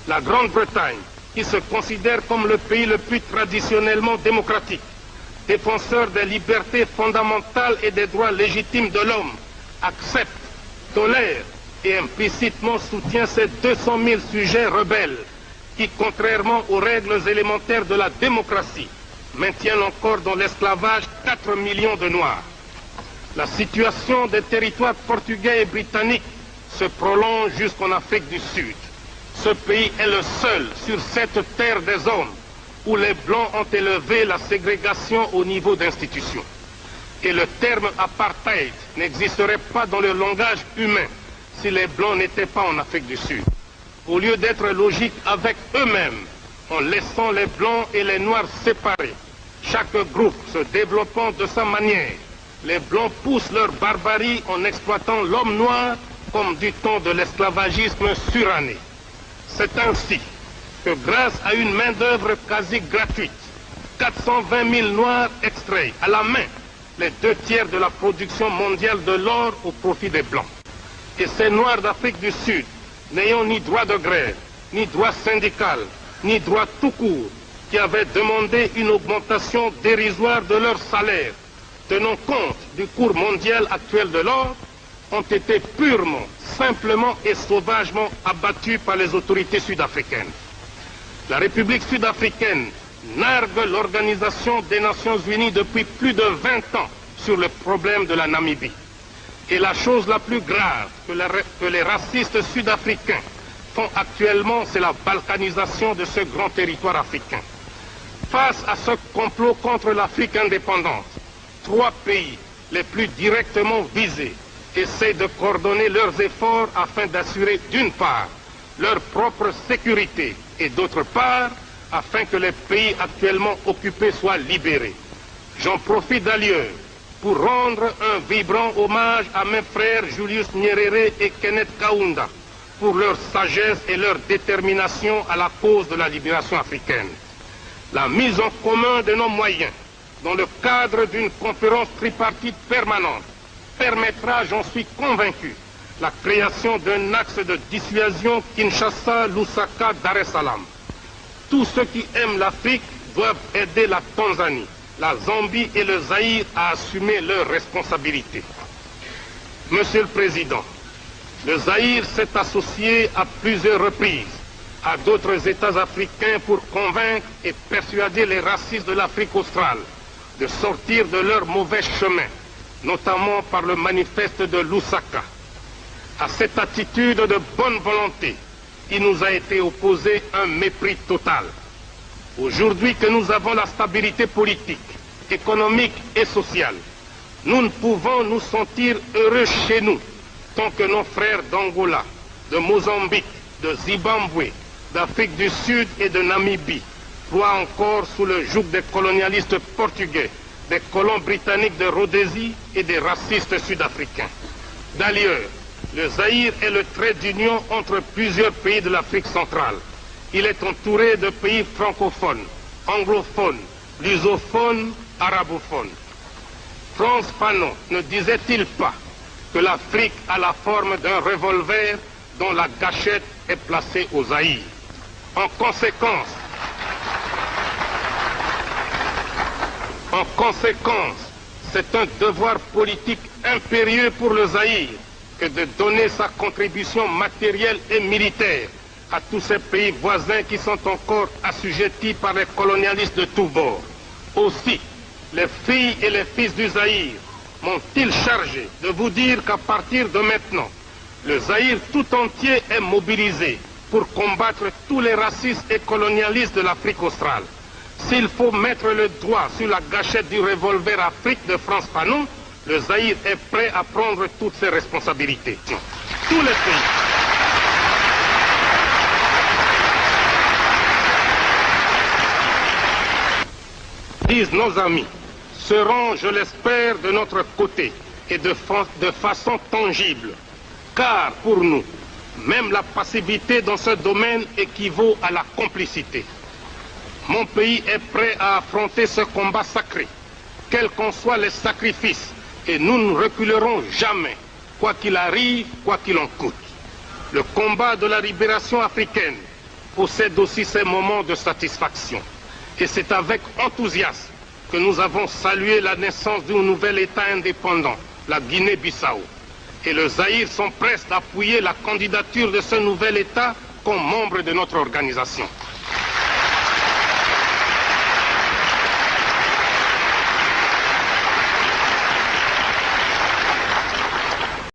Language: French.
La Grande-Bretagne, qui se considère comme le pays le plus traditionnellement démocratique, défenseur des libertés fondamentales et des droits légitimes de l'homme, accepte, tolère et implicitement soutient ces 200 000 sujets rebelles qui, contrairement aux règles élémentaires de la démocratie, maintiennent encore dans l'esclavage 4 millions de Noirs. La situation des territoires portugais et britanniques se prolonge jusqu'en Afrique du Sud. Ce pays est le seul sur cette terre des hommes où les Blancs ont élevé la ségrégation au niveau d'institutions. Et le terme apartheid n'existerait pas dans le langage humain si les Blancs n'étaient pas en Afrique du Sud. Au lieu d'être logiques avec eux-mêmes, en laissant les Blancs et les Noirs séparés, chaque groupe se développant de sa manière, les Blancs poussent leur barbarie en exploitant l'homme noir comme du temps de l'esclavagisme suranné. C'est ainsi que grâce à une main-d'œuvre quasi gratuite, 420 000 Noirs extraient à la main les 2/3 de la production mondiale de l'or au profit des Blancs. Et ces Noirs d'Afrique du Sud, n'ayant ni droit de grève, ni droit syndical, ni droit tout court, qui avaient demandé une augmentation dérisoire de leur salaire, tenant compte du cours mondial actuel de l'or, ont été purement, simplement et sauvagement abattus par les autorités sud-africaines. La République sud-africaine nargue l'Organisation des Nations Unies depuis plus de 20 ans sur le problème de la Namibie. Et la chose la plus grave que les racistes sud-africains font actuellement, c'est la balkanisation de ce grand territoire africain. Face à ce complot contre l'Afrique indépendante, 3 pays les plus directement visés essaient de coordonner leurs efforts afin d'assurer d'une part leur propre sécurité et d'autre part afin que les pays actuellement occupés soient libérés. J'en profite d'ailleurs pour rendre un vibrant hommage à mes frères Julius Nyerere et Kenneth Kaunda pour leur sagesse et leur détermination à la cause de la libération africaine. La mise en commun de nos moyens dans le cadre d'une conférence tripartite permanente permettra, j'en suis convaincu, la création d'un axe de dissuasion Kinshasa-Lusaka-Dar es Salaam. Tous ceux qui aiment l'Afrique doivent aider la Tanzanie, la Zambie et le Zaïre à assumer leurs responsabilités. Monsieur le Président, le Zaïre s'est associé à plusieurs reprises à d'autres États africains pour convaincre et persuader les racistes de l'Afrique australe de sortir de leur mauvais chemin, notamment par le manifeste de Lusaka. À cette attitude de bonne volonté, il nous a été opposé un mépris total. Aujourd'hui que nous avons la stabilité politique, économique et sociale, nous ne pouvons nous sentir heureux chez nous tant que nos frères d'Angola, de Mozambique, de Zimbabwe, d'Afrique du Sud et de Namibie ploient encore sous le joug des colonialistes portugais, des colons britanniques de Rhodésie et des racistes sud-africains. D'ailleurs, le Zaïre est le trait d'union entre plusieurs pays de l'Afrique centrale. Il est entouré de pays francophones, anglophones, lusophones, arabophones. Frantz Fanon ne disait-il pas que l'Afrique a la forme d'un revolver dont la gâchette est placée au Zaïre? En conséquence, c'est un devoir politique impérieux pour le Zaïre que de donner sa contribution matérielle et militaire à tous ces pays voisins qui sont encore assujettis par les colonialistes de tous bords. Aussi, les filles et les fils du Zaïre m'ont-ils chargé de vous dire qu'à partir de maintenant, le Zaïre tout entier est mobilisé pour combattre tous les racistes et colonialistes de l'Afrique australe. S'il faut mettre le doigt sur la gâchette du revolver Afrique de Frantz Fanon, le Zaïre est prêt à prendre toutes ses responsabilités. Tous les pays. Disent nos amis, seront, je l'espère, de notre côté et de façon tangible. Car pour nous, même la passivité dans ce domaine équivaut à la complicité. Mon pays est prêt à affronter ce combat sacré, quels qu'en soient les sacrifices, et nous ne reculerons jamais, quoi qu'il arrive, quoi qu'il en coûte. Le combat de la libération africaine possède aussi ses moments de satisfaction. Et c'est avec enthousiasme que nous avons salué la naissance d'un nouvel État indépendant, la Guinée-Bissau. Et le Zaïre sont prêts d'appuyer la candidature de ce nouvel État comme membre de notre organisation.